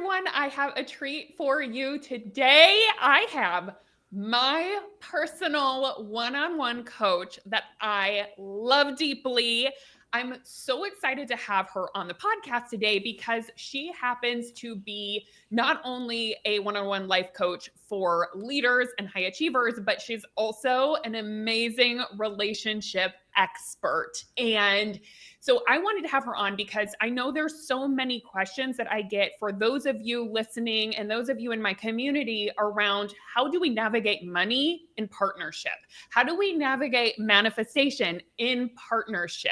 everyone. I have a treat for you today. I have my personal one-on-one coach that I love deeply. I'm so excited to have her on the podcast today because she happens to be not only a one-on-one life coach for leaders and high achievers, but she's also an amazing relationship expert. And so I wanted to have her on because I know there's so many questions that I get for those of you listening and those of you in my community around how do we navigate money in partnership? How do we navigate manifestation in partnership?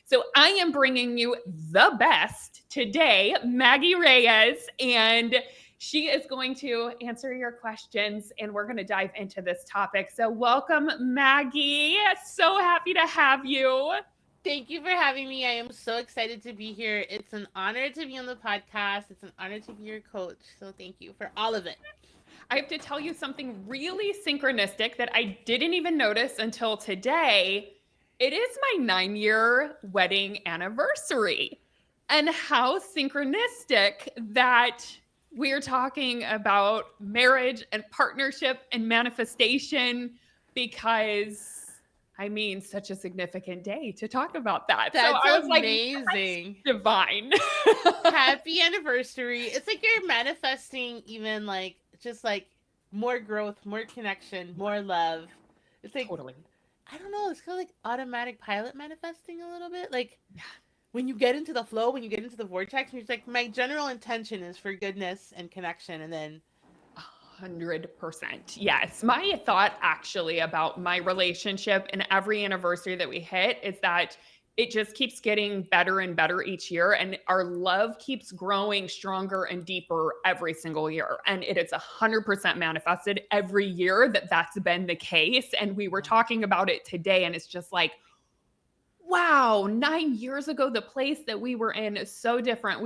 So I am bringing you the best today, Maggie Reyes, and she is going to answer your questions and we're going to dive into this topic. So welcome, Maggie. So happy to have you. Thank you for having me. I am so excited to be here. It's an honor to be on the podcast. It's an honor to be your coach. So thank you for all of it. I have to tell you something really synchronistic that I didn't even notice until today. It is my 9-year wedding anniversary. And how synchronistic that we're talking about marriage and partnership and manifestation because such a significant day to talk about that. That's So I was like, amazing. that's divine. Happy anniversary. It's like you're manifesting even just like more growth, more connection, more love. It's like, Totally. I don't know, it's kind of like automatic pilot manifesting a little bit. Like when you get into the flow, when you get into the vortex, and you're like, my general intention is for goodness and connection. And then 100%. Yes. My thought actually about my relationship and every anniversary that we hit is that it just keeps getting better and better each year. And our love keeps growing stronger and deeper every single year. And it is 100% manifested every year that that's been the case. And we were talking about it today. And it's just like, wow, 9 years ago, the place that we were in is so different.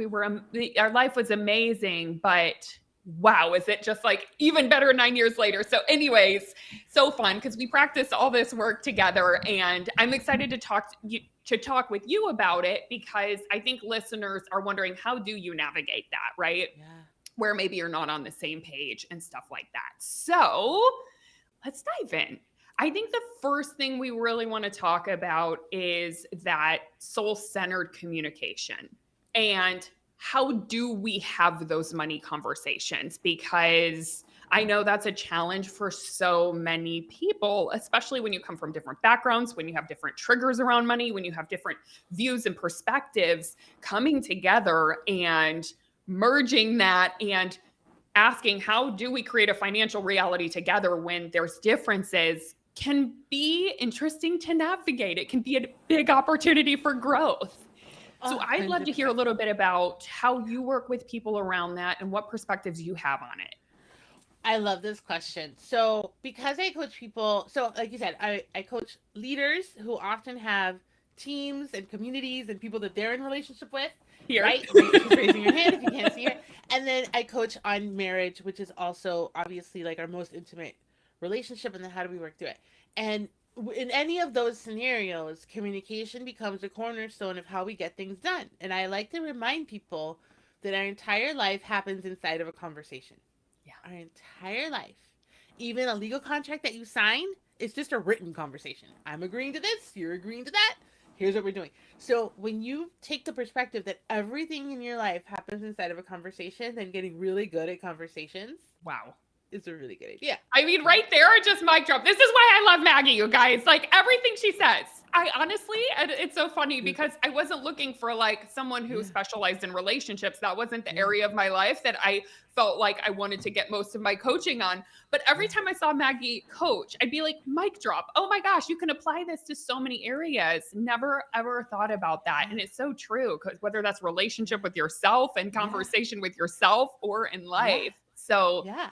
Our life was amazing, but wow, is it just like even better 9 years later? So, anyways, so fun because we practiced all this work together, and I'm excited to talk with you about it because I think listeners are wondering how do you navigate that, right? yeah. Where maybe you're not on the same page and stuff like that. So, let's dive in. I think the first thing we really want to talk about is that soul-centered communication and how do we have those money conversations? Because I know that's a challenge for so many people, especially when you come from different backgrounds, when you have different triggers around money, when you have different views and perspectives coming together and merging that and asking how do we create a financial reality together when there's differences can be interesting to navigate. It can be a big opportunity for growth. So I'd love to hear a 100%. little bit about how you work with people around that and what perspectives you have on it. I love this question. So, because I coach people, so like you said, I coach leaders who often have teams and communities and people that they're in relationship with, Here. right? She's raising her hand if you can't see her. And then I coach on marriage, which is also obviously like our most intimate relationship, and then how do we work through it? And in any of those scenarios, communication becomes a cornerstone of how we get things done. And I like to remind people that our entire life happens inside of a conversation. Yeah. Our entire life. Even a legal contract that you sign, it's just a written conversation. I'm agreeing to this, you're agreeing to that. Here's what we're doing. So when you take the perspective that everything in your life happens inside of a conversation, then getting really good at conversations Wow. is a really good idea. Right there, just mic drop. This is why I love Maggie, you guys. Like everything she says. I honestly, it's so funny because I wasn't looking for like someone who specialized in relationships. That wasn't the area of my life that I felt like I wanted to get most of my coaching on. But every time I saw Maggie coach, I'd be like, mic drop. Oh my gosh, you can apply this to so many areas. Never ever thought about that. And it's so true because whether that's relationship with yourself and conversation with yourself or in life. So Yeah.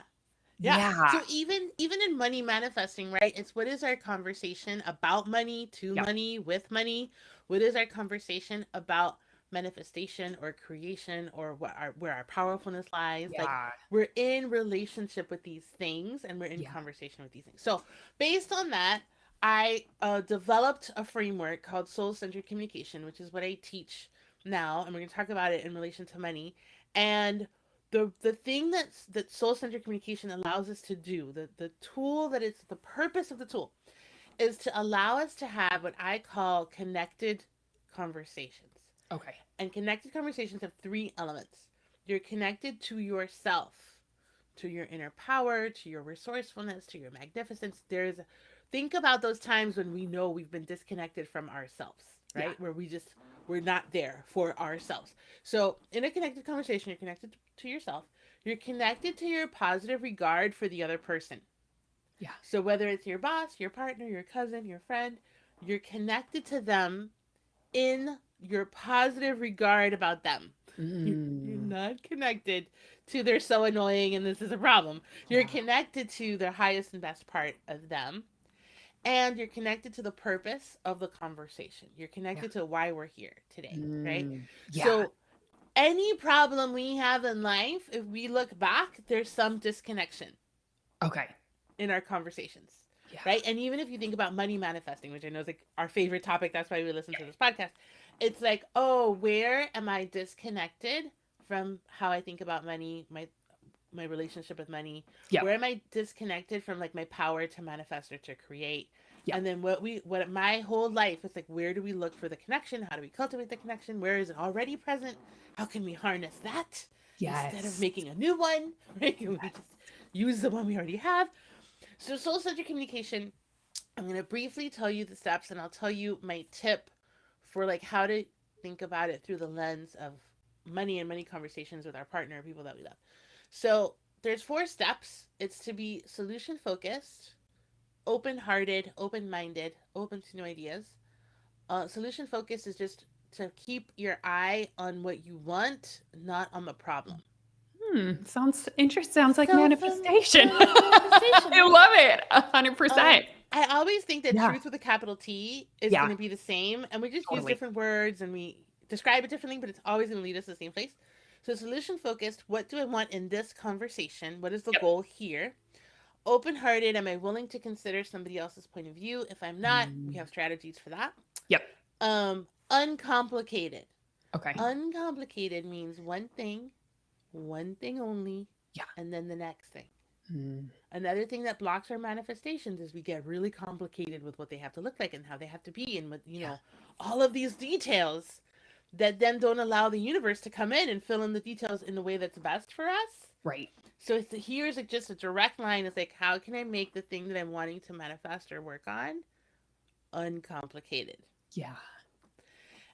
Yeah. yeah. So even in money manifesting, right? It's what is our conversation about money, to Yep. money, with money? What is our conversation about manifestation or creation or where our powerfulness lies? Like Yeah. we're in relationship with these things and we're in Yeah. conversation with these things. So based on that, I developed a framework called soul centered communication, which is what I teach now, and we're going to talk about it in relation to money. And the thing that soul centered communication allows us to do, the tool that it's the purpose of the tool is to allow us to have what I call connected conversations. Okay. And connected conversations have three elements. You're connected to yourself, to your inner power, to your resourcefulness, to your magnificence. Think about those times when we know we've been disconnected from ourselves, Yeah. right? Where we're not there for ourselves. So in a connected conversation, you're connected to yourself. You're connected to your positive regard for the other person. Yeah. So whether it's your boss, your partner, your cousin, your friend, you're connected to them in your positive regard about them. You're Mm. not connected to they're so annoying and this is a problem. You're Yeah. connected to the highest and best part of them. And you're connected to the purpose of the conversation. You're Yeah. connected to why we're here today, right? Mm. Yeah. So, any problem we have in life, if we look back, there's some disconnection Okay. in our conversations, Yeah. right? And even if you think about money manifesting, which I know is like our favorite topic, that's why we listen to this podcast. It's like, oh, where am I disconnected from how I think about money, my relationship with money? Yeah. Where am I disconnected from like my power to manifest or to create? Yeah. And then what my whole life is like, where do we look for the connection? How do we cultivate the connection? Where is it already present? How can we harness that instead of Yes. making a new one? Right? Can we Yes. just use the one we already have? So soul centered communication, I'm going to briefly tell you the steps and I'll tell you my tip for like how to think about it through the lens of money and money conversations with our partner, people that we love. So there's 4 steps. It's to be solution focused, open-hearted, open-minded, open to new ideas. Solution focused is just to keep your eye on what you want, not on the problem. Sounds interesting. Sounds like So manifestation. like manifestation, I right? love it. 100%. I always think that Yeah. truth with a capital T is Yeah. going to be the same, and we just use Totally. different words and we describe it differently, but it's always going to lead us to the same place. So, solution focused, what do I want in this conversation? What is the Yep. goal here? Open hearted, am I willing to consider somebody else's point of view? If I'm not, we Mm. have strategies for that. Yep. Uncomplicated. Okay. Uncomplicated means one thing only, Yeah. and then the next thing. Mm. Another thing that blocks our manifestations is we get really complicated with what they have to look like and how they have to be and what, Yeah. all of these details that then don't allow the universe to come in and fill in the details in the way that's best for us. Right. So here's like just a direct line. It's like, how can I make the thing that I'm wanting to manifest or work on uncomplicated? Yeah.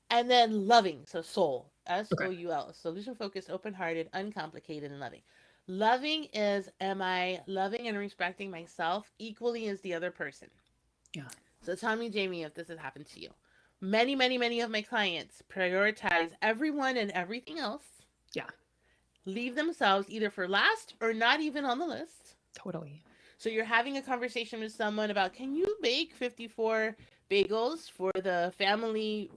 And then loving, so soul, Okay. SOUL, solution focused, open hearted, uncomplicated, and loving. Loving is, am I loving and respecting myself equally as the other person? Yeah. So tell me, Jamie, if this has happened to you. Many, many, many of my clients prioritize everyone and everything else, Yeah. leave themselves either for last or not even on the list. Totally. So you're having a conversation with someone about, can you bake 54 bagels for the family,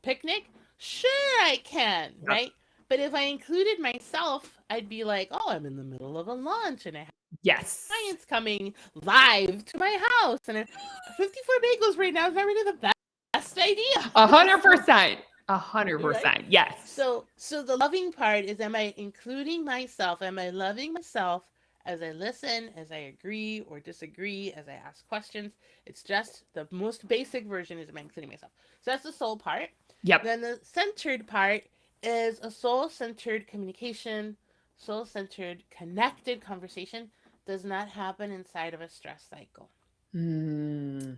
picnic? Sure, I can, Yep. right? But if I included myself, I'd be like, oh, I'm in the middle of a lunch and I have Yes. clients coming live to my house. And 54 bagels right now is not really the best idea. 100%. Right? 100%. Yes. So the loving part is, am I including myself? Am I loving myself as I listen, as I agree or disagree, as I ask questions? It's just the most basic version is, am I including myself? So that's the soul part. Yep. Then the centered part is a soul-centered communication, soul-centered connected conversation does not happen inside of a stress cycle. Mm.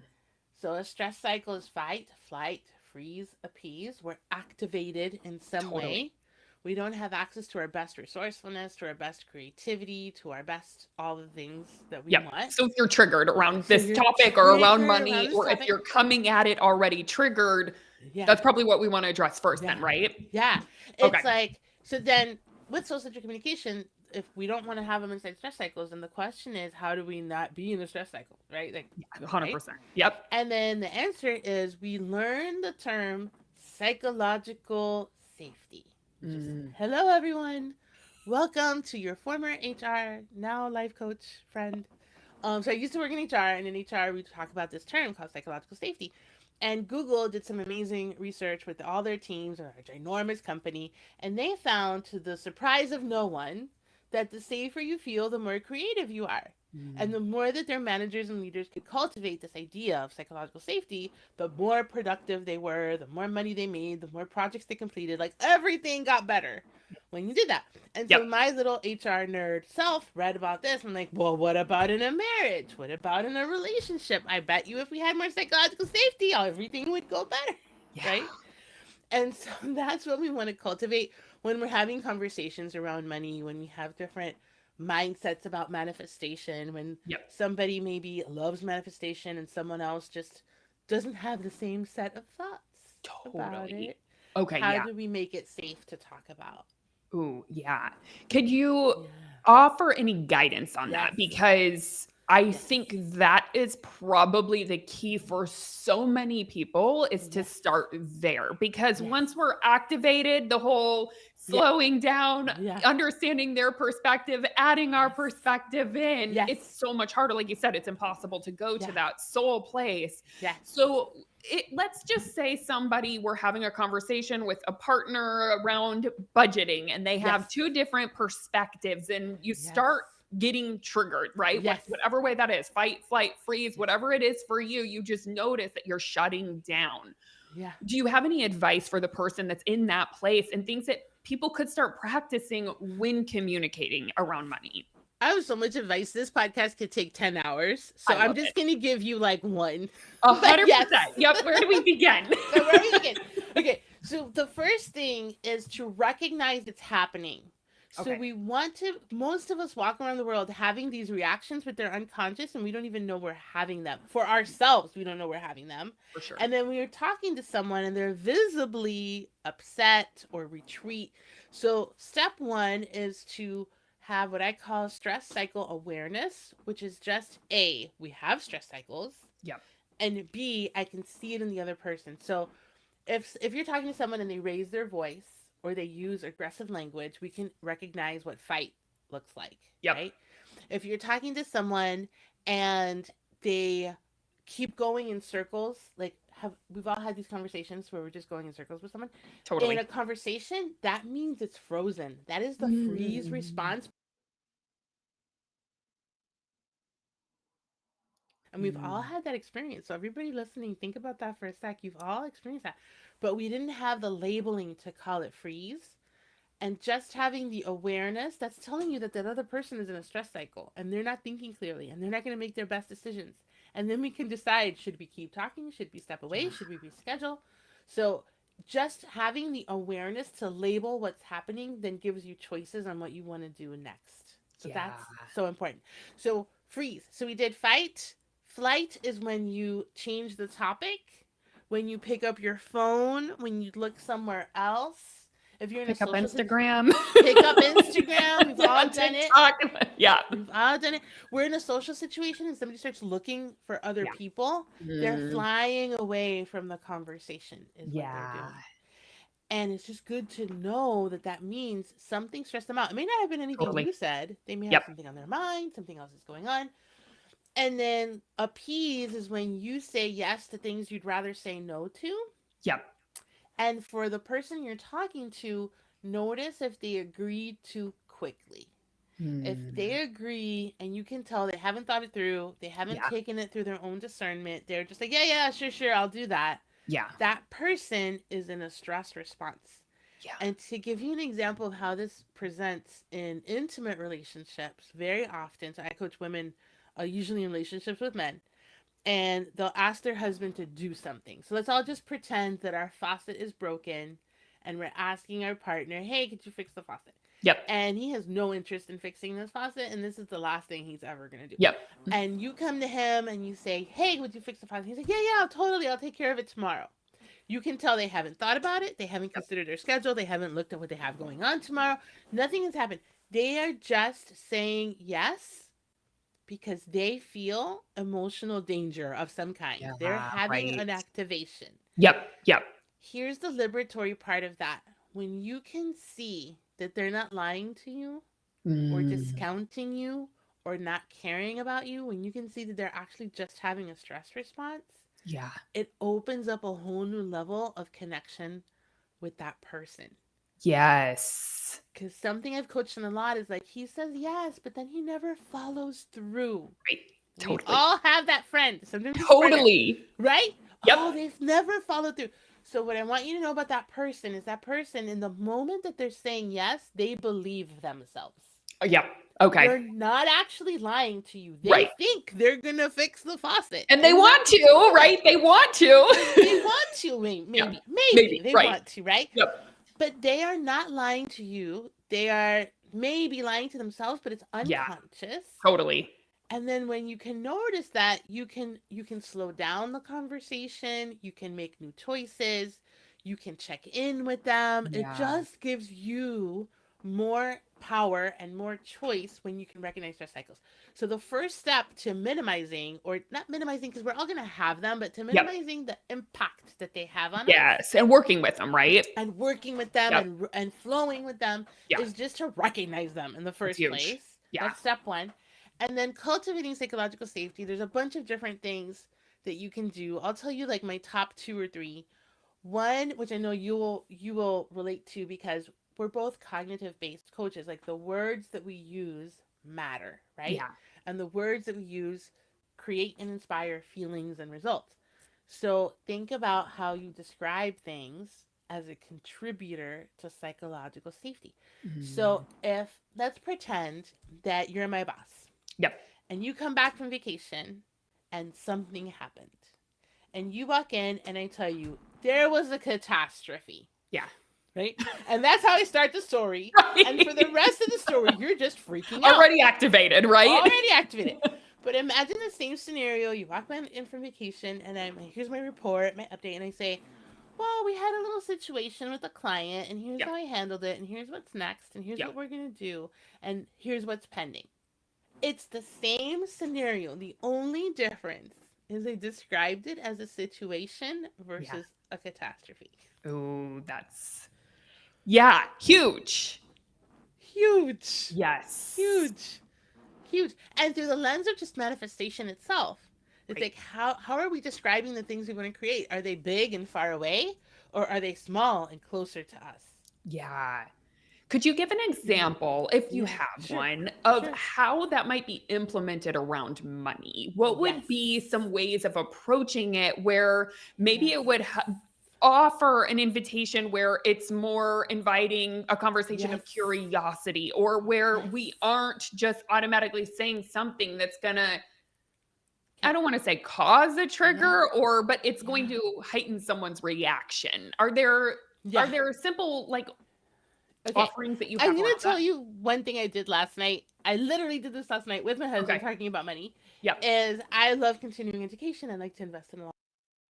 So a stress cycle is fight, flight, freeze, appease. We're activated in some Totally. way. We don't have access to our best resourcefulness, to our best creativity, to our best all the things that we Yep. want. So if you're triggered around So this you're topic or around triggered money, around this or if topic. you're coming at it already triggered, Yeah. that's probably what we want to address first then, Yeah. right? Yeah. It's Okay. like, so then with soul-centered communication, if we don't want to have them inside stress cycles, then the question is, how do we not be in a stress cycle, right? Like, 100%. Yep. and then the answer is, we learn the term psychological safety. Mm. Hello, everyone. Welcome to your former HR, now life coach friend. So I used to work in HR, and in HR we talk about this term called psychological safety. And Google did some amazing research with all their teams, a ginormous company, and they found, to the surprise of no one, that the safer you feel, the more creative you are. And Mm. the more that their managers and leaders could cultivate this idea of psychological safety, the more productive they were, the more money they made, the more projects they completed. Like everything got better when you did that. And Yep. so my little HR nerd self read about this. I'm like, well, what about in a marriage? What about in a relationship? I bet you if we had more psychological safety, everything would go better, Yeah. right? And so that's what we want to cultivate when we're having conversations around money, when we have different mindsets about manifestation, when Yep. somebody maybe loves manifestation and someone else just doesn't have the same set of thoughts about Totally. it. Okay. How Yeah. do we make it safe to talk about? Ooh, yeah. Could you Yeah. offer any guidance on that? Yes. Because I Yes. think that is probably the key for so many people is to Yes. start there. Because Yes. once we're activated, the whole Yeah. slowing down, Yeah. understanding their perspective, adding our Yes. perspective in, Yes. it's so much harder. Like you said, it's impossible to go Yeah. to that soul place. Yes. So let's just say somebody we're having a conversation with a partner around budgeting and they have Yes. two different perspectives and you Yes. start getting triggered, right? Yes. Whatever way that is, fight, flight, freeze, whatever it is for you, you just notice that you're shutting down. Yeah. Do you have any advice for the person that's in that place and things that people could start practicing when communicating around money? I have so much advice. This podcast could take 10 hours. So I I'm love just it. going to give you like one. A But hundred yes. percent. Yep. Where do we begin? So where are we begin? Okay. So the first thing is to recognize it's happening. So Okay. we want to, most of us walk around the world having these reactions, but they're unconscious and we don't even know we're having them. For ourselves, we don't know we're having them. For sure. And then we are talking to someone and they're visibly upset or retreat. So step one is to have what I call stress cycle awareness, which is just A, we have stress cycles. Yep. And B, I can see it in the other person. So if you're talking to someone and they raise their voice or they use aggressive language, we can recognize what fight looks like, Yep. right? If you're talking to someone and they keep going in circles, like we've all had these conversations where we're just going in circles with someone. Totally. In a conversation, that means it's frozen. That is the freeze response. And we've all Mm. had that experience. So everybody listening, think about that for a sec. You've all experienced that. But we didn't have the labeling to call it freeze. And just having the awareness, that's telling you that that other person is in a stress cycle and they're not thinking clearly and they're not going to make their best decisions. And then we can decide, should we keep talking? Should we step away? Yeah. Should we reschedule? So just having the awareness to label what's happening then gives you choices on what you want to do next. So Yeah. that's so important. So freeze. So we did fight. Flight is when you change the topic, when you pick up your phone, when you look somewhere else. If you're in Pick a up social Instagram. pick up Instagram. We've all done it. TikTok. Yeah. We've all done it. We're in a social situation and somebody starts looking for other Yeah. people. They're Mm. flying away from the conversation, is what they're Yeah. doing. And it's just good to know that that means something stressed them out. It may not have been anything Totally. you said. They may have Yep. something on their mind, something else is going on. And then appease is when you say yes to things you'd rather say no to. Yep. And for the person you're talking to, notice if they agree too quickly. If they Mm. agree and you can tell they haven't thought it through, they haven't Yeah. taken it through their own discernment, they're just like, yeah, yeah, sure, sure, I'll do that. Yeah. That person is in a stress response. Yeah. And to give you an example of how this presents in intimate relationships, very often, so I coach women usually in relationships with men, and they'll ask their husband to do something. So let's all just pretend that our faucet is broken and we're asking our partner, hey, could you fix the faucet? Yep. And he has no interest in fixing this faucet, and this is the last thing he's ever going to do. Yep. And you come to him and you say, hey, would you fix the faucet? He's like, yeah, yeah, totally. I'll take care of it tomorrow. You can tell they haven't thought about it. They haven't considered their schedule. They haven't looked at what they have going on tomorrow. Nothing has happened. They are just saying yes because they feel emotional danger of some kind. Yeah. They're having Right. an activation. Yep. Yep. Here's the liberatory part of that. When you can see that they're not lying to you or Mm. discounting you or not caring about you, when you can see that they're actually just having a stress response, Yeah. it opens up a whole new level of connection with that person. Yes. Because something I've coached on a lot is like, he says yes, but then he never follows through. Right. We Totally. all have that friend. Sometimes it's partner, Totally. right? Yep. Oh, they've never followed through. So what I want you to know about that person is that person, in the moment that they're saying yes, they believe themselves. Yep. Okay. They're not actually lying to you. They Right. think they're gonna fix the faucet, And they and want that's to, good. right? They want They to. want to, Yeah. maybe Maybe. they Right. want to, right? Yep. But they are not lying to you. They are maybe lying to themselves, but it's Yeah. unconscious. Totally. And then when you can notice that, you can slow down the conversation, you can make new choices, you can check in with them. It Yeah. just gives you more power and more choice when you can recognize stress cycles. So the first step to minimizing, or not minimizing because we're all going to have them, but to Yep. minimizing the impact that they have on us Yes. And working with them, right? and working with them, Yep. and flowing with them, Yeah. is just to recognize them in the That's first huge. place. Yeah. That's step one. And then cultivating psychological safety, there's a bunch of different things that you can do. I'll tell you like my top two or three. One, which I know you will relate to, because we're both cognitive based coaches. Like, the words that we use matter, right? Yeah. And the words that we use create and inspire feelings and results. So think about how you describe things as a contributor to psychological safety. Mm. So if, let's pretend that you're my boss Yep. and you come back from vacation and something happened, and you walk in and I tell you there was a catastrophe, Yeah. right? And that's how I start the story. And for the rest of the story, you're just freaking out. Already activated, right? Already activated. But imagine the same scenario. You walk in from vacation, and I'm like, here's my report, my update, and I say, well, we had a little situation with a client, and here's Yep. how I handled it, and here's what's next, and here's Yep. what we're gonna do, and here's what's pending. It's the same scenario. The only difference is I described it as a situation Yeah. versus a catastrophe. Oh, that's yeah, huge. Huge. Yes. Huge. Huge. And through the lens of just manifestation itself, it's Right. like, how are we describing the things we want to create? Are they big and far away, or are they small and closer to us? Yeah. Could you give an example, if you Yeah, have sure. one, of Sure. how that might be implemented around money? What would Yes. be some ways of approaching it where maybe Yes. it would offer an invitation where it's more inviting a conversation of Yes. curiosity, or where Yes. we aren't just automatically saying something that's going to, I Yeah. don't want to say cause a Yeah. trigger, or but it's going Yeah. to heighten someone's reaction. Are there simple, like, Okay. offerings that you I'm have gonna around that? tell you one thing I did last night. I literally did this last night with my husband Okay. talking about money. Yep. Is I love continuing education. I like to invest in a lot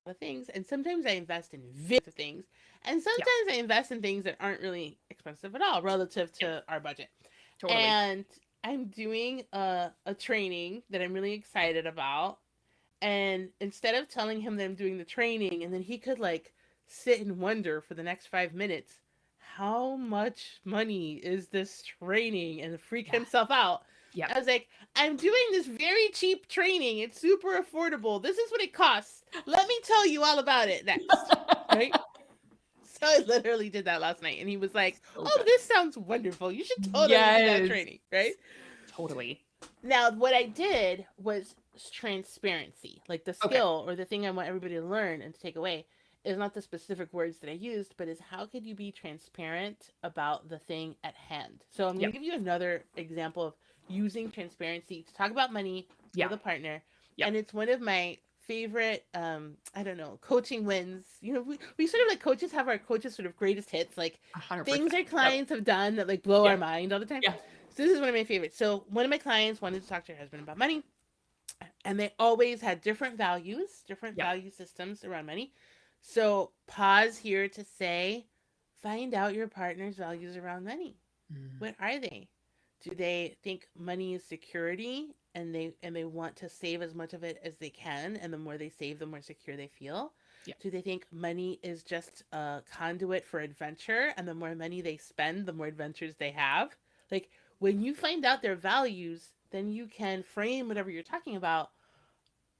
of things, and sometimes I invest in very expensive things, and Yeah. sometimes I invest in things that aren't really expensive at all relative Yep. to our budget. Totally. And I'm doing a training that I'm really excited about, and instead of telling him that I'm doing the training, and then he could like sit and wonder for the next 5 minutes, how much money is this training, and freak Yeah. himself out. Yep. I was like, I'm doing this very cheap training. It's super affordable. This is what it costs. Let me tell you all about it next. Right? So I literally did that last night. And he was like, So oh, good. this sounds wonderful. You should totally do that Yes. training. Right? Totally. Now, what I did was transparency. Like, the Okay. skill, or the thing I want everybody to learn and to take away, is not the specific words that I used, but is how could you be transparent about the thing at hand? So I'm going Yep. to give you another example of using transparency to talk about money Yeah. with a partner. Yep. And it's one of my favorite, I don't know, coaching wins. We sort of, like, coaches have our coaches sort of greatest hits, like 100%. things our Yep. clients have done that, like, blow our Yep. mind all the time. Yeah. So this is one of my favorites. So one of my clients wanted to talk to her husband about money, and they always had different values, different Yep. value systems around money. So pause here to say, find out your partner's values around money. Mm. What are they? Do they think money is security, and they want to save as much of it as they can, and the more they save, the more secure they feel? Yep. Do they think money is just a conduit for adventure, and the more money they spend, the more adventures they have? Like, when you find out their values, then you can frame whatever you're talking about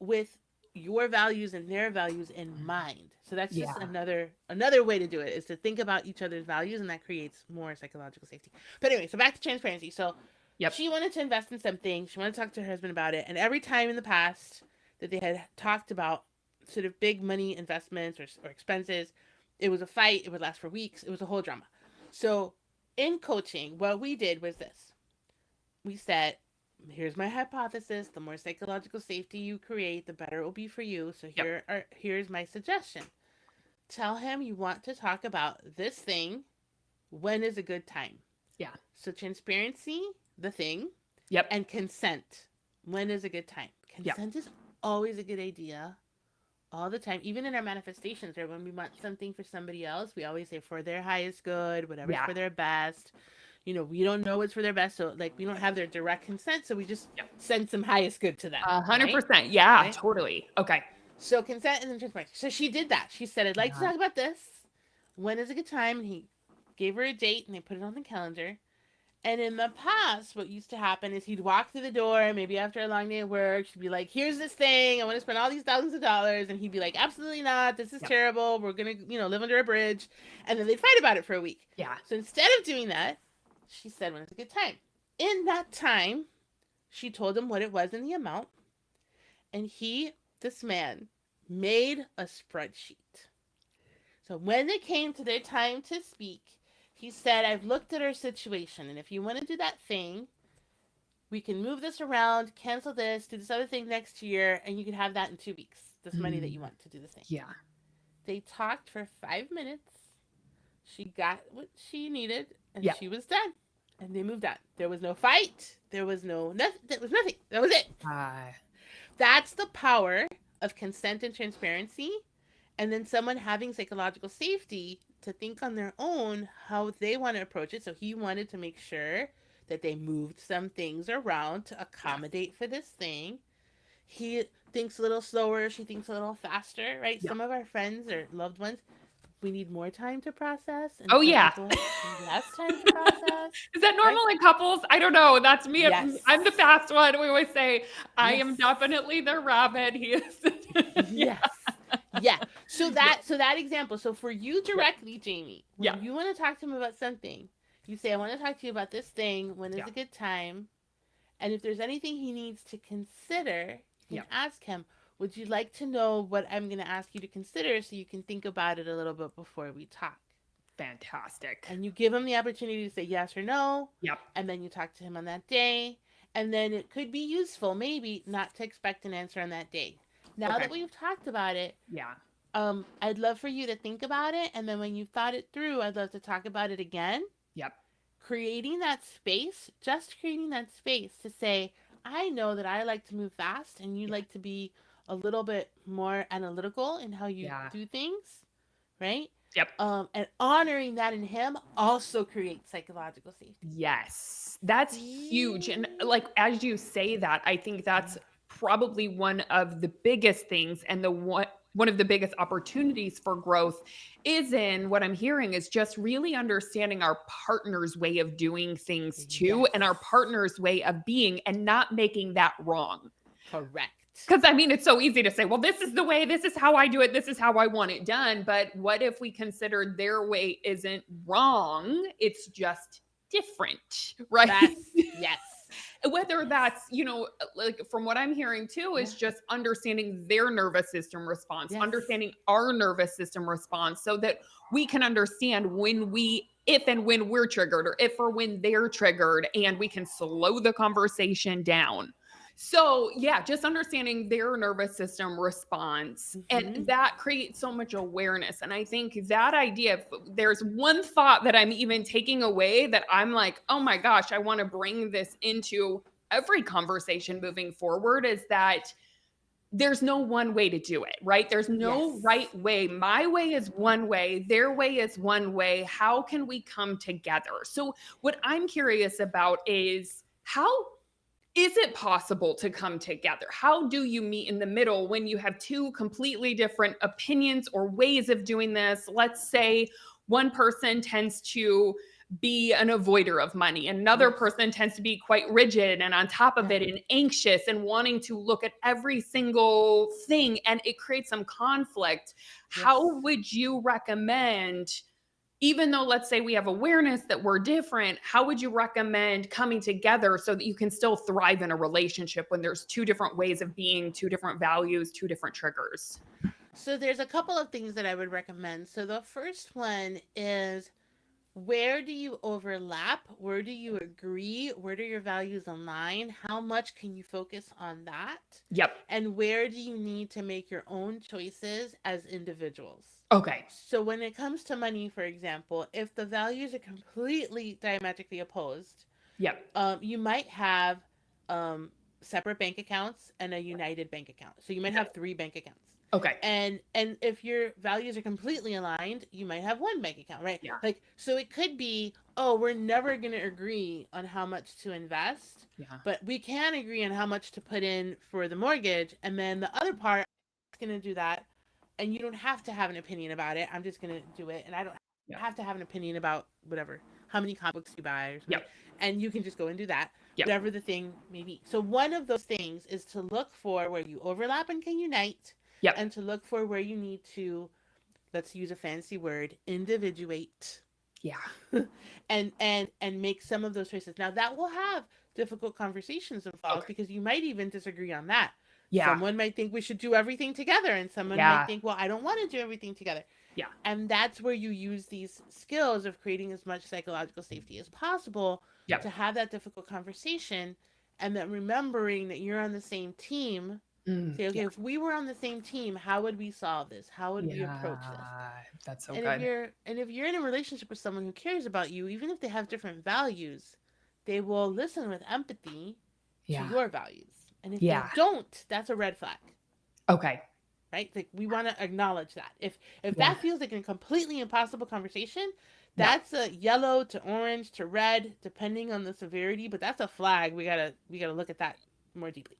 with your values and their values in mind. So that's just Yeah. another way to do it, is to think about each other's values, and that creates more psychological safety. But anyway, so back to transparency. So Yep. she wanted to invest in something. She wanted to talk to her husband about it, and every time in the past that they had talked about sort of big money investments or expenses, it was a fight. It would last for weeks. It was a whole drama. So in coaching, what we did was this: we said, here's my hypothesis. The more psychological safety you create, the better it will be for you. So Yep. here's my suggestion. Tell him you want to talk about this thing. When is a good time? Yeah. So transparency, the thing, Yep. and consent. When is a good time? Yep. Consent is always a good idea all the time, even in our manifestations, right? When we want something for somebody else, we always say for their highest good, whatever's Yeah. for their best. We don't know what's for their best, so like we don't have their direct consent, so we just Yep. send some highest good to them. 100%. Yeah, Right? totally. Okay. So consent and then transparency. So she did that. She said, I'd like to Yeah. talk about this. When is a good time? And he gave her a date, and they put it on the calendar. And in the past, what used to happen is he'd walk through the door, maybe after a long day of work. She'd be like, here's this thing. I want to spend all these thousands of dollars. And he'd be like, absolutely not. This is Yep. terrible. We're going to, live under a bridge. And then they'd fight about it for a week. Yeah. So instead of doing that, she said, when it's a good time. In that time, she told him what it was and the amount. And this man, made a spreadsheet. So when it came to their time to speak, he said, I've looked at our situation, and if you want to do that thing, we can move this around, cancel this, do this other thing next year, and you can have that in 2 weeks, this money that you want to do this thing. Yeah. They talked for 5 minutes. She got what she needed, and Yep. she was done. And they moved on. There was no fight. There was nothing. There was nothing. That was it. That's the power of consent and transparency. And then someone having psychological safety to think on their own how they want to approach it. So he wanted to make sure that they moved some things around to accommodate for this thing. He thinks a little slower. She thinks a little faster, right? Yeah. Some of our friends or loved ones, we need more time to process. And Oh, some yeah. people need less time to process. Is that normal in couples? I don't know. That's me. Yes. I'm the fast one. We always say, I am Yes. definitely the rabbit. He is. Yes. Yeah. So that example. So for you directly, Jamie, when Yeah. you want to talk to him about something, you say, I want to talk to you about this thing. When is Yeah. a good time? And if there's anything he needs to consider, you can ask him, would you like to know what I'm going to ask you to consider so you can think about it a little bit before we talk? Fantastic. And you give him the opportunity to say yes or no. Yep. And then you talk to him on that day. And then it could be useful, maybe, not to expect an answer on that day. Now that we've talked about it, Yeah. I'd love for you to think about it. And then when you've thought it through, I'd love to talk about it again. Yep. Creating that space to say, I know that I like to move fast and you like to be a little bit more analytical in how you do things, right? Yep. And honoring that in him also creates psychological safety. Yes. That's huge. And like, as you say that, I think that's probably one of the biggest things and one of the biggest opportunities for growth is in what I'm hearing is just really understanding our partner's way of doing things too, and our partner's way of being, and not making that wrong. Correct. Because I mean, it's so easy to say, well, this is the way, this is how I do it, this is how I want it done. But what if we consider their way isn't wrong? It's just different, right? Yes. Whether that's, like from what I'm hearing too, is just understanding their nervous system response, understanding our nervous system response so that we can understand if and when we're triggered, or if or when they're triggered, and we can slow the conversation down. So yeah, just understanding their nervous system response, and that creates so much awareness. And I think that idea, if there's one thought that I'm even taking away that I'm like, oh my gosh, I want to bring this into every conversation moving forward, is that there's no one way to do it, right? There's no right way. My way is one way. Their way is one way. How can we come together? So what I'm curious about is, how is it possible to come together? How do you meet in the middle when you have two completely different opinions or ways of doing this? Let's say one person tends to be an avoider of money. Another person tends to be quite rigid and on top of it and anxious and wanting to look at every single thing, and it creates some conflict. How would you recommend, even though let's say we have awareness that we're different, how would you recommend coming together so that you can still thrive in a relationship when there's two different ways of being, two different values, two different triggers? So there's a couple of things that I would recommend. So the first one is, where do you overlap? Where do you agree? Where do your values align? How much can you focus on that? Yep. And where do you need to make your own choices as individuals? Okay. So when it comes to money, for example, if the values are completely diametrically opposed, Yep. you might have separate bank accounts and a united bank account. So you might have 3 bank accounts. Okay. And if your values are completely aligned, you might have 1 bank account, right? Yeah. Like, so it could be, oh, we're never going to agree on how much to invest, but we can agree on how much to put in for the mortgage, and then the other part is going to do that, and you don't have to have an opinion about it. I'm just going to do it, and I don't have to have an opinion about whatever, how many comic books you buy or something. And you can just go and do that, whatever the thing may be. So one of those things is to look for where you overlap and can unite. And to look for where you need to, let's use a fancy word, individuate. And make some of those choices. Now that will have difficult conversations involved because you might even disagree on that. Someone might think we should do everything together, and someone might think, well, I don't want to do everything together. And that's where you use these skills of creating as much psychological safety as possible to have that difficult conversation, and then remembering that you're on the same team. Say, okay, if we were on the same team, how would we solve this? How would we approach this? That's so and good. If you're in a relationship with someone who cares about you, even if they have different values, they will listen with empathy to your values. And if they don't, that's a red flag. Okay. Right? Like, we want to acknowledge that. If that feels like a completely impossible conversation, that's a yellow to orange to red, depending on the severity. But that's a flag. We gotta look at that more deeply.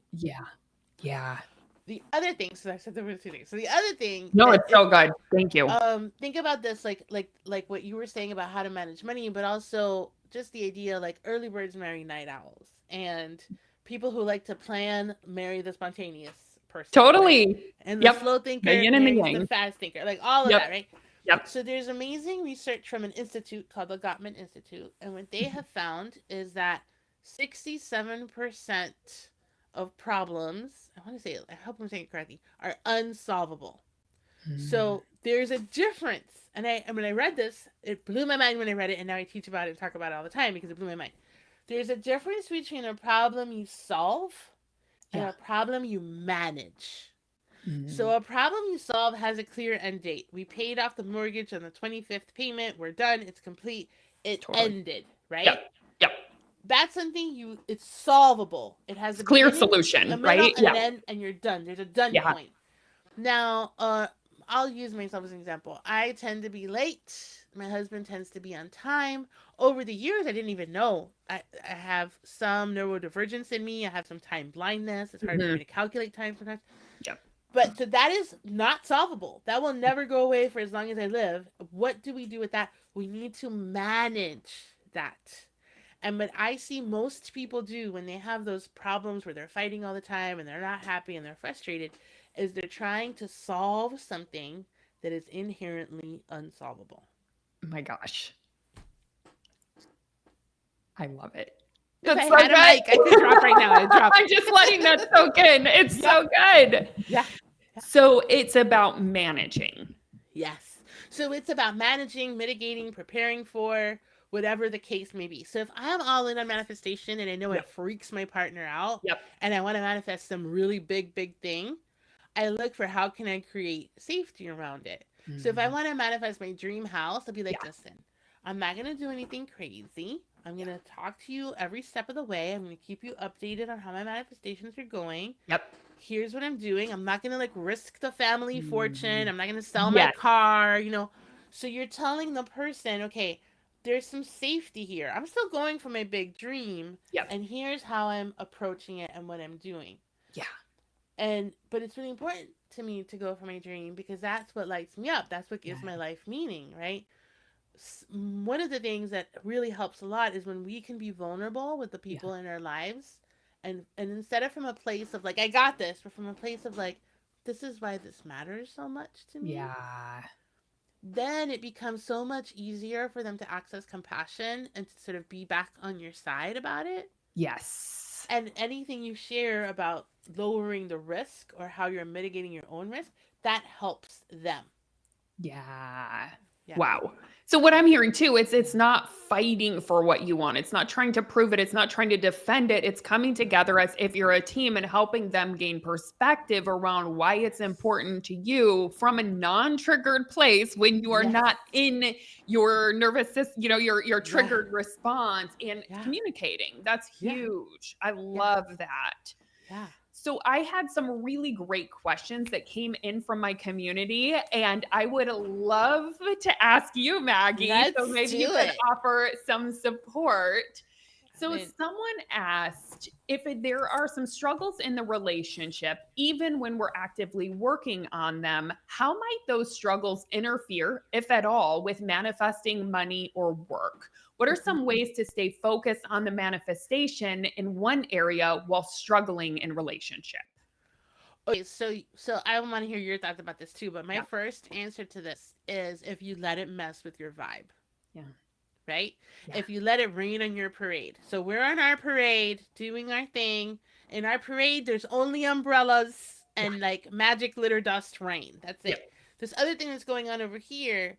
Yeah. The other thing, so I said there were 2 things. So the other thing, no, it's so good. Thank you. Think about this, like what you were saying about how to manage money, but also just the idea, like, early birds marry night owls, and people who like to plan marry the spontaneous person. Totally. Right? And the slow thinker marries the fast thinker, like all of that, right? So there's amazing research from an institute called the Gottman Institute, and what they have found is that 67% of problems, I want to say it, I hope I'm saying it correctly, are unsolvable. So there's a difference. And when I read this, it blew my mind when I read it, and now I teach about it and talk about it all the time because it blew my mind. There's a difference between a problem you solve and a problem you manage. So a problem you solve has a clear end date. We paid off the mortgage on the 25th payment. We're done. It's complete. It ended, right? Yep. That's something it's solvable. It has a clear solution, right? And an end, and you're done. There's a done point. Now, I'll use myself as an example. I tend to be late. My husband tends to be on time. Over the years, I didn't even know. I have some neurodivergence in me. I have some time blindness. It's hard for me to calculate time sometimes. But so that is not solvable. That will never go away for as long as I live. What do we do with that? We need to manage that. And what I see most people do when they have those problems where they're fighting all the time and they're not happy and they're frustrated is they're trying to solve something that is inherently unsolvable. Oh my gosh. I love it. That's if I had a mic, I could drop right now. I'd drop. I'm just letting that soak in. It's so good. Yeah. So it's about managing. Yes. So it's about managing, mitigating, preparing for whatever the case may be. So if I'm all in on manifestation and I know it freaks my partner out and I want to manifest some really big thing, I look for how can I create safety around it. So if I want to manifest my dream house, I'll be like, listen, I'm not going to do anything crazy. I'm going to talk to you every step of the way. I'm going to keep you updated on how my manifestations are going. Here's what I'm doing. I'm not going to, like, risk the family fortune. I'm not going to sell my car, So you're telling the person, okay, there's some safety here. I'm still going for my big dream. And here's how I'm approaching it and what I'm doing. But it's really important to me to go for my dream because that's what lights me up. That's what gives my life meaning, right? one of the things that really helps a lot is when we can be vulnerable with the Yeah. people in our lives, and instead of from a place of like I got this, but from a place of like this is why this matters so much to me, Yeah. then it becomes so much easier for them to access compassion and to sort of be back on your side about it. Yes. And anything you share about lowering the risk or how you're mitigating your own risk, that helps them. Yeah. Yeah. Wow. So what I'm hearing too, it's not fighting for what you want. It's not trying to prove it. It's not trying to defend it. It's coming together as if you're a team and helping them gain perspective around why it's important to you from a non-triggered place when you are Yes. not in your nervous system, your Yeah. triggered response and Yeah. communicating. That's Yeah. huge. I Yeah. love that. Yeah. So I had some really great questions that came in from my community, and I would love to ask you, Maggie, so Let's maybe you do could it. offer some support. I So mean, someone asked if there are some struggles in the relationship, even when we're actively working on them, how might those struggles interfere, if at all, with manifesting money or work? What are mhm. some ways to stay focused on the manifestation in one area while struggling in relationship? Okay, so I want to hear your thoughts about this too, but my Yeah. first answer to this is if you let it mess with your vibe, Yeah. right? Yeah. If you let it rain on your parade. So we're on our parade doing our thing. In our parade, there's only umbrellas Yeah. and like magic glitter dust rain. That's Yep. it. This other thing that's going on over here,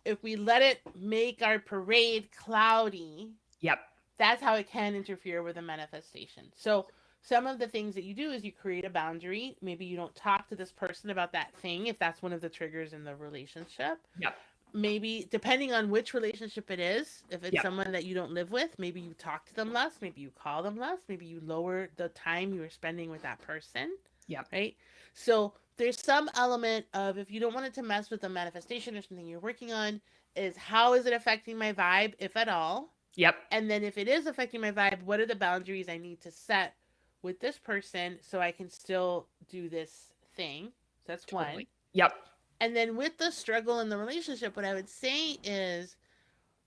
if we let it make our parade cloudy, Yep. that's how it can interfere with a manifestation. So some of the things that you do is you create a boundary. Maybe you don't talk to this person about that thing if that's one of the triggers in the relationship. Yep. Maybe depending on which relationship it is, if it's Yep. someone that you don't live with, maybe you talk to them less, maybe you call them less, maybe you lower the time you are spending with that person, Yep. right? So there's some element of if you don't want it to mess with a manifestation or something you're working on, is how is it affecting my vibe, if at all? Yep. And then if it is affecting my vibe, what are the boundaries I need to set with this person so I can still do this thing? So that's one. Totally. Yep. And then with the struggle in the relationship, what I would say is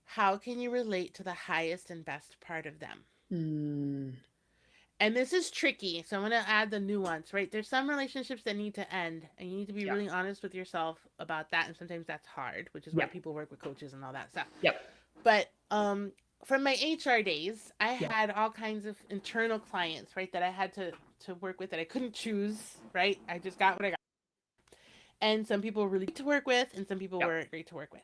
how can you relate to the highest and best part of them? Mm. And this is tricky, so I'm going to add the nuance, right? There's some relationships that need to end, and you need to be Yep. really honest with yourself about that. And sometimes that's hard, which is why Yep. people work with coaches and all that stuff. Yep. But from my HR days, I Yep. had all kinds of internal clients, right, that I had to work with that I couldn't choose, right? I just got what I got. And some people were really great to work with, and some people Yep. weren't great to work with.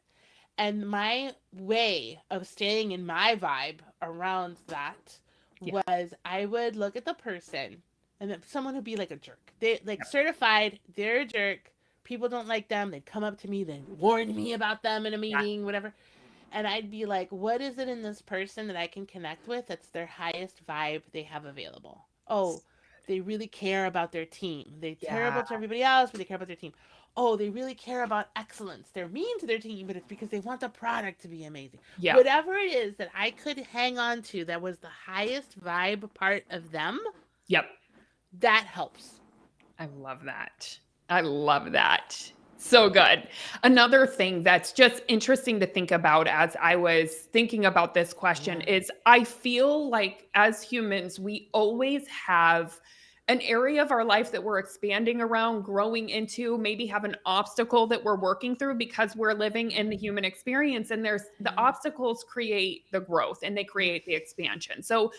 And my way of staying in my vibe around that Yeah. was I would look at the person, and then someone would be like a jerk. They like Yep. certified, they're a jerk. People don't like them. They'd come up to me, they'd warn me about them in a Yeah. meeting, whatever. And I'd be like, what is it in this person that I can connect with that's their highest vibe they have available? Oh, they really care about their team. They're Yeah. terrible to everybody else, but they care about their team. Oh, they really care about excellence. They're mean to their team, but it's because they want the product to be amazing. Yeah. Whatever it is that I could hang on to that was the highest vibe part of them, Yep. that helps. I love that. I love that. So good. Another thing that's just interesting to think about as I was thinking about this question Yeah. is I feel like as humans, we always have an area of our life that we're expanding around, growing into, maybe have an obstacle that we're working through because we're living in the human experience. And there's the Mhm. obstacles create the growth and they Yes. create the expansion. So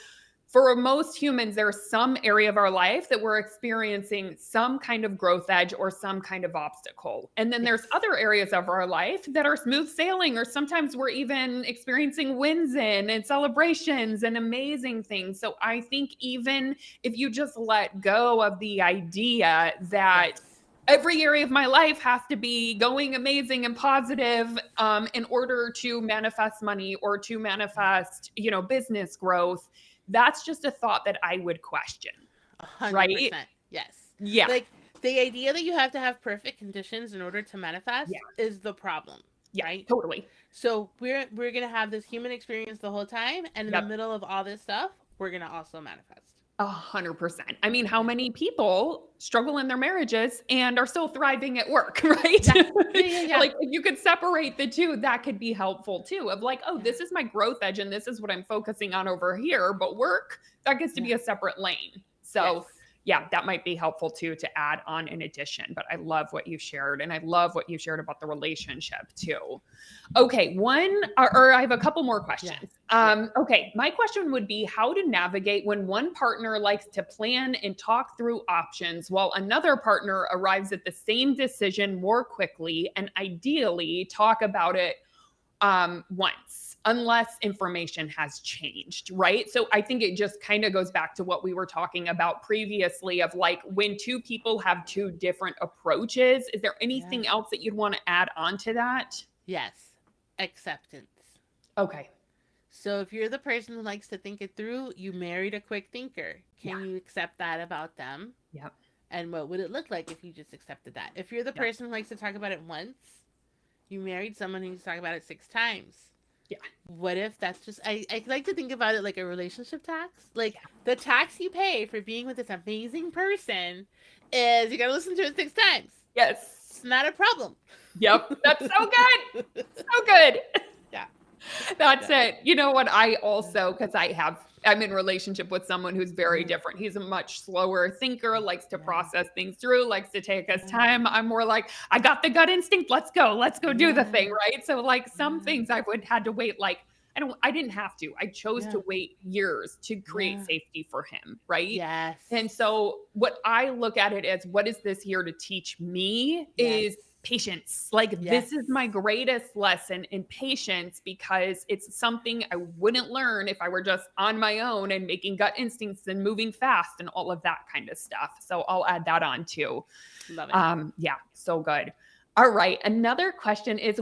for most humans, there's some area of our life that we're experiencing some kind of growth edge or some kind of obstacle. And then there's Yes. other areas of our life that are smooth sailing, or sometimes we're even experiencing wins in and celebrations and amazing things. So I think even if you just let go of the idea that Yes. every area of my life has to be going amazing and positive in order to manifest money or to manifest, business growth, that's just a thought that I would question, right? 100%. Yes. Yeah. Like the idea that you have to have perfect conditions in order to manifest Yeah. is the problem, Yeah. right? Totally. So we're gonna have this human experience the whole time, and in the Yep. middle of all this stuff, we're gonna also manifest. 100%. I mean, how many people struggle in their marriages and are still thriving at work, right? Yeah. Like, if you could separate the two, that could be helpful too. Of like, oh, Yeah. this is my growth edge and this is what I'm focusing on over here. But work, that gets to be Yeah. a separate lane. So, Yes. yeah, that might be helpful too to add on in addition. But I love what you shared. And I love what you shared about the relationship too. Okay, or I have a couple more questions. Okay, my question would be how to navigate when one partner likes to plan and talk through options while another partner arrives at the same decision more quickly and ideally talk about it once, unless information has changed, right? So I think it just kind of goes back to what we were talking about previously of like when two people have two different approaches. Is there anything else that you'd want to add on to that? Yes. Acceptance. Okay. So if you're the person who likes to think it through, you married a quick thinker. Can you accept that about them? Yep. And what would it look like if you just accepted that? If you're the person who likes to talk about it once, you married someone who needs to talk about it 6 times. Yeah. What if that's just, I like to think about it like a relationship tax. Like the tax you pay for being with this amazing person is you got to listen to it 6 times. Yes. It's not a problem. Yep. That's so good. So good. Yeah. That's it. You know what? I also, because I'm in relationship with someone who's very different. He's a much slower thinker, likes to process things through, likes to take his time. I'm more like, I got the gut instinct. Let's go do the thing. Right. So like some things I had to wait, like, I didn't have to. I chose to wait years to create safety for him. Right. Yes. And so what I look at it as, what is this here to teach me is patience. Like this is my greatest lesson in patience because it's something I wouldn't learn if I were just on my own and making gut instincts and moving fast and all of that kind of stuff. So I'll add that on too. Love it. Yeah, so good. All right. Another question is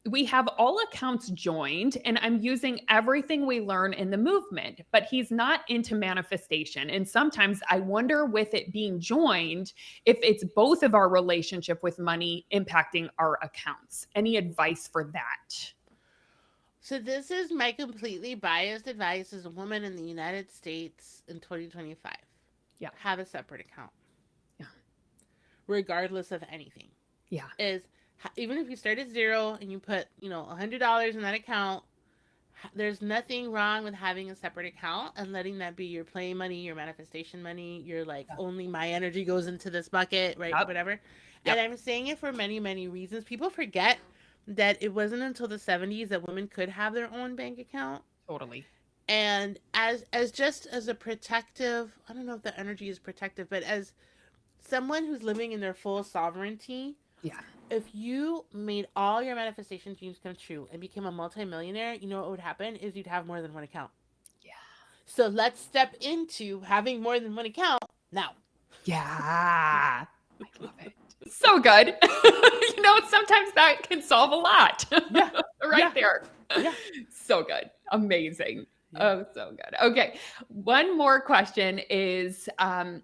we have all accounts joined and I'm using everything we learn in the movement, but he's not into manifestation. And sometimes I wonder with it being joined, if it's both of our relationship with money impacting our accounts. Any advice for that? So this is my completely biased advice as a woman in the United States in 2025. Yeah. Have a separate account. Yeah. Regardless of anything. Yeah. Even if you start at 0 and you put, $100 in that account, there's nothing wrong with having a separate account and letting that be your play money, your manifestation money, your only my energy goes into this bucket, right? Whatever. Yep. And I'm saying it for many, many reasons. People forget that it wasn't until the 70s that women could have their own bank account. Totally. And as a protective, I don't know if the energy is protective, but as someone who's living in their full sovereignty, if you made all your manifestation dreams come true and became a multimillionaire, you know what would happen is you'd have more than one account. Yeah. So let's step into having more than one account now. Yeah. I love it. So good. Sometimes that can solve a lot. Yeah. There. Yeah. So good. Amazing. Oh, so good. Okay. One more question is, I'm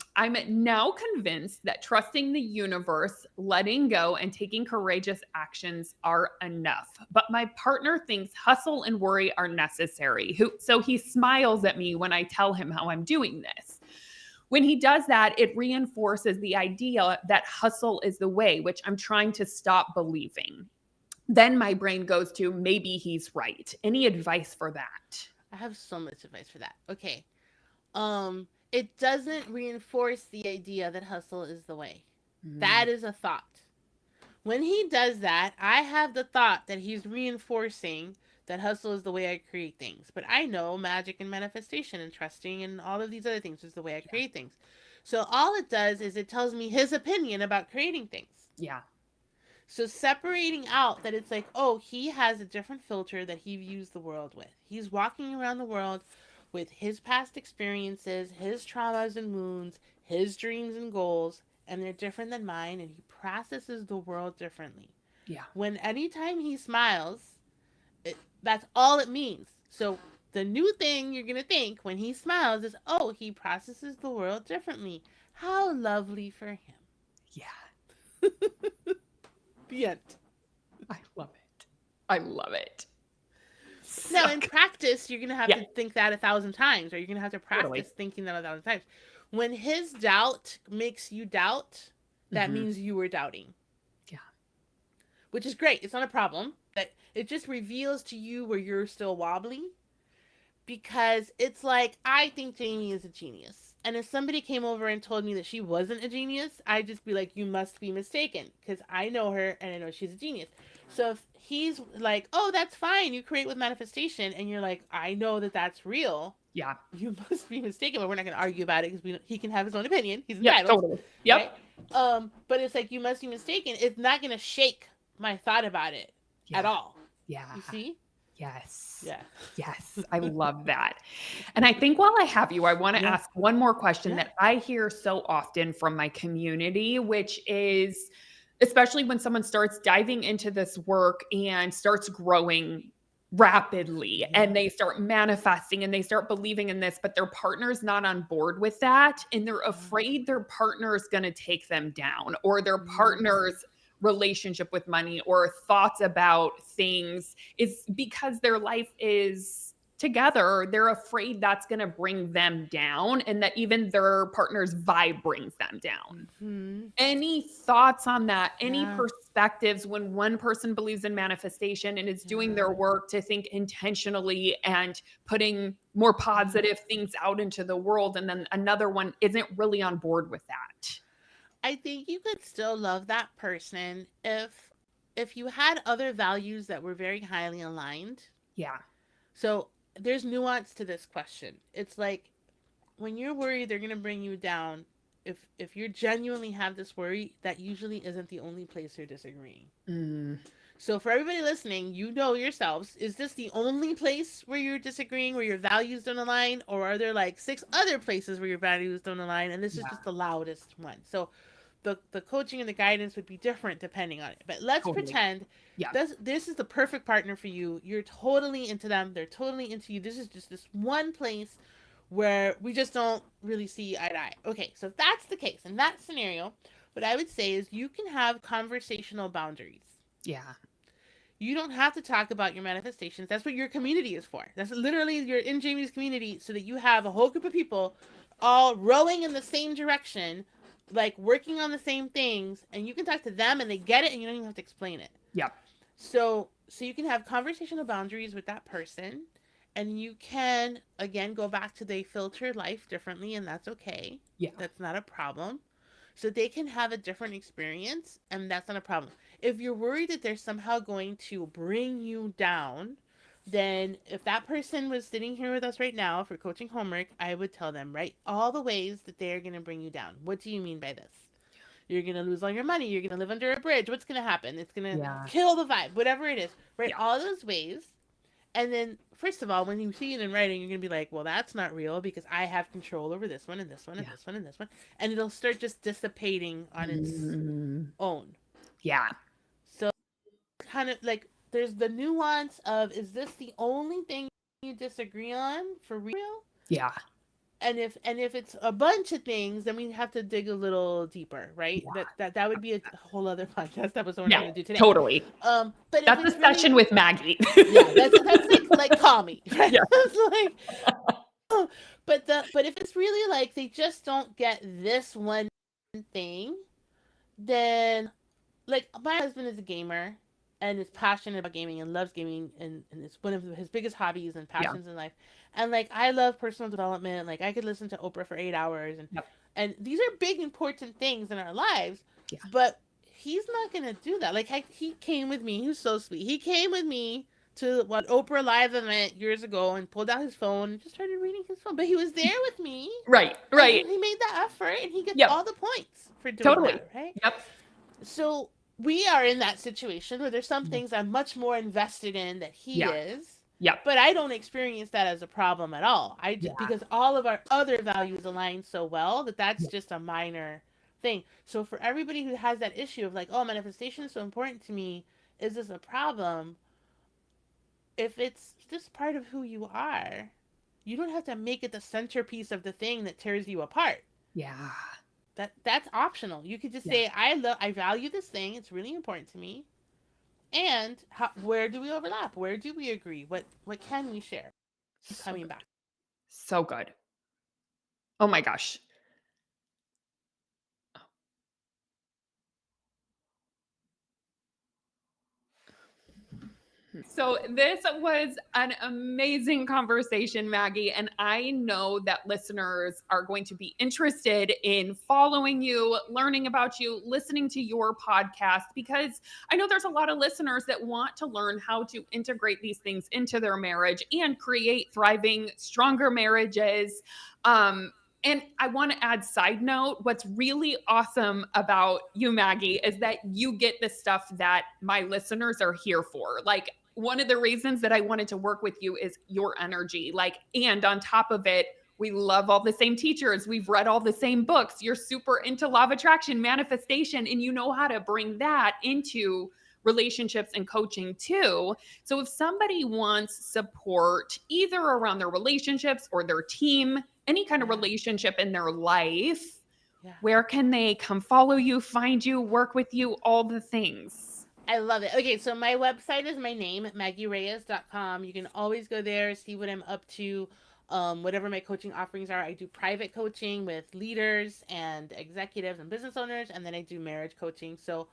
now convinced that trusting the universe, letting go, and taking courageous actions are enough. But my partner thinks hustle and worry are necessary. So he smiles at me when I tell him how I'm doing this. When he does that, it reinforces the idea that hustle is the way, which I'm trying to stop believing. Then my brain goes to maybe he's right. Any advice for that? I have so much advice for that. Okay. It doesn't reinforce the idea that hustle is the way. That is a thought. When he does that, I have the thought that he's reinforcing that hustle is the way I create things. But I know magic and manifestation and trusting and all of these other things is the way I create things. So all it does is it tells me his opinion about creating things. Yeah. So separating out that it's like, oh, he has a different filter that he views the world with. He's walking around the world with his past experiences, his traumas and wounds, his dreams and goals, and they're different than mine, and he processes the world differently. Yeah. When anytime he smiles, that's all it means. So the new thing you're going to think when he smiles is, oh, he processes the world differently. How lovely for him. Yeah. The end. I love it. I love it. Now, in practice, you're going to have Yeah. to think that 1,000 times, or you're going to have to practice Totally. thinking that 1,000 times. When his doubt makes you doubt, that Mhm. means you were doubting. Yeah. Which is great. It's not a problem. But it just reveals to you where you're still wobbly. Because it's like, I think Jamie is a genius. And if somebody came over and told me that she wasn't a genius, I'd just be like, you must be mistaken. Because I know her and I know she's a genius. So if he's like, oh, that's fine, you create with manifestation, and you're like, I know that that's real, Yeah. you must be mistaken. But we're not going to argue about it because he can have his own opinion. He's Yeah, entitled. totally. Yep. Right? But it's like, you must be mistaken. It's not going to shake my thought about it at all. Yeah. You see? Yes. Yeah. Yes. I love that. And I think while I have you, I want to ask one more question that I hear so often from my community, which is, especially when someone starts diving into this work and starts growing rapidly and they start manifesting and they start believing in this, but their partner's not on board with that. And they're afraid their partner is going to take them down, or their partner's relationship with money or thoughts about things is because their life is together. They're afraid that's going to bring them down, and that even their partner's vibe brings them down. Mm-hmm. Any thoughts on that? Any Yeah. perspectives when one person believes in manifestation and is doing their work to think intentionally and putting more positive things out into the world, and then another one isn't really on board with that? I think you could still love that person if you had other values that were very highly aligned. Yeah. So there's nuance to this question. It's like, when you're worried they're gonna bring you down, if you genuinely have this worry, that usually isn't the only place you're disagreeing. So for everybody listening, you know yourselves, is this the only place where you're disagreeing, where your values don't align, or are there like 6 other places where your values don't align, and this is just the loudest one? So the coaching and the guidance would be different depending on it. But let's pretend this is the perfect partner for you. You're totally into them. They're totally into you. This is just this one place where we just don't really see eye to eye. Okay, so if that's the case, in that scenario, what I would say is you can have conversational boundaries. Yeah. You don't have to talk about your manifestations. That's what your community is for. That's literally, you're in Jamie's community so that you have a whole group of people all rowing in the same direction, like working on the same things, and you can talk to them and they get it and you don't even have to explain it. Yep. So you can have conversational boundaries with that person, and you can, again, go back to they filter life differently, and that's okay. Yeah. That's not a problem. So they can have a different experience, and that's not a problem. If you're worried that they're somehow going to bring you down, then if that person was sitting here with us right now for coaching homework, I would tell them, write all the ways that they're going to bring you down. What do you mean by this? You're going to lose all your money. You're going to live under a bridge. What's going to happen? It's going to kill the vibe, whatever it is. Write all those ways. And then, first of all, when you see it in writing, you're going to be like, well, that's not real because I have control over this one and this one and this one and this one. And it'll start just dissipating on its own. Yeah. So kind of like, there's the nuance of, is this the only thing you disagree on for real? Yeah. And if it's a bunch of things, then we have to dig a little deeper, right? Yeah. That would be a whole other podcast episode we're not going to do today. Totally. But that's a session with Maggie. Yeah, that's like call me. Right? Yeah. It's like, but if it's really like they just don't get this one thing, then, like, my husband is a gamer and is passionate about gaming and loves gaming, and it's one of his biggest hobbies and passions in life. And like, I love personal development. Like, I could listen to Oprah for 8 hours, and these are big important things in our lives. Yeah. But he's not gonna do that. Like, he came with me. He was so sweet. He came with me to what Oprah live event years ago and pulled out his phone and just started reading his phone. But he was there with me. Right. He made the effort, and he gets all the points for doing that, right? Yep. So we are in that situation where there's some things I'm much more invested in that he is. Yeah. But I don't experience that as a problem at all. Because all of our other values align so well that's just a minor thing. So for everybody who has that issue of like, oh, manifestation is so important to me, is this a problem? If it's just part of who you are, you don't have to make it the centerpiece of the thing that tears you apart. Yeah. That's optional. You could just say, I value this thing. It's really important to me. And where do we overlap? Where do we agree? What can we share? Keep So coming good. back. So good. Oh my gosh. So this was an amazing conversation, Maggie, and I know that listeners are going to be interested in following you, learning about you, listening to your podcast, because I know there's a lot of listeners that want to learn how to integrate these things into their marriage and create thriving, stronger marriages. And I want to add side note, what's really awesome about you, Maggie, is that you get the stuff that my listeners are here for. Like, one of the reasons that I wanted to work with you is your energy. Like, and on top of it, we love all the same teachers. We've read all the same books. You're super into law of attraction, manifestation, and you know how to bring that into relationships and coaching too. So if somebody wants support either around their relationships or their team, any kind of Yeah. relationship in their life, Yeah. where can they come follow you, find you, work with you, all the things? I love it. Okay, so my website is my name, MaggieReyes.com. You can always go there, see what I'm up to, whatever my coaching offerings are. I do private coaching with leaders and executives and business owners, and then I do marriage coaching. So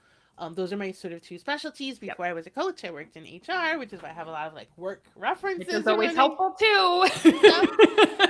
those are my sort of two specialties. Before I was a coach, I worked in HR, which is why I have a lot of like work references. Which is always helpful too.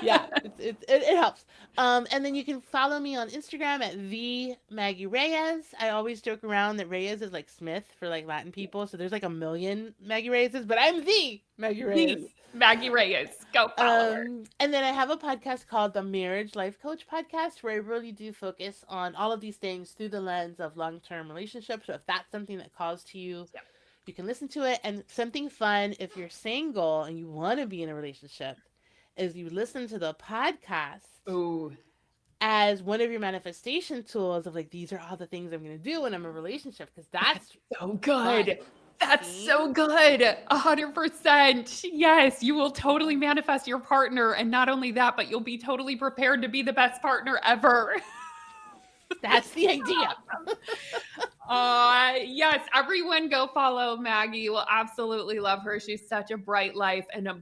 Yeah, it helps. And then you can follow me on Instagram at the Maggie Reyes. I always joke around that Reyes is like Smith for like Latin people, so there's like a million Maggie Reyeses, but I'm the Maggie Reyes. Maggie Reyes. Go follow her. And then I have a podcast called the Marriage Life Coach Podcast, where I really do focus on all of these things through the lens of long-term relationships. So if that's something that calls to you, you can listen to it. And something fun, if you're single and you want to be in a relationship, is you listen to the podcast as one of your manifestation tools of like, these are all the things I'm going to do when I'm in a relationship, because that's so good. fun. That's so good. 100%. Yes, you will totally manifest your partner. And not only that, but you'll be totally prepared to be the best partner ever. That's the idea. Yes, everyone go follow Maggie. You will absolutely love her. She's such a bright life and a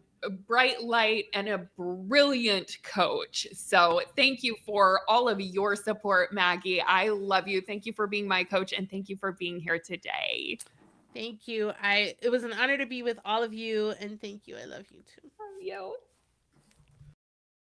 bright light and a brilliant coach. So thank you for all of your support, Maggie. I love you. Thank you for being my coach, and thank you for being here today. Thank you. It was an honor to be with all of you, and thank you. I love you too. Love you.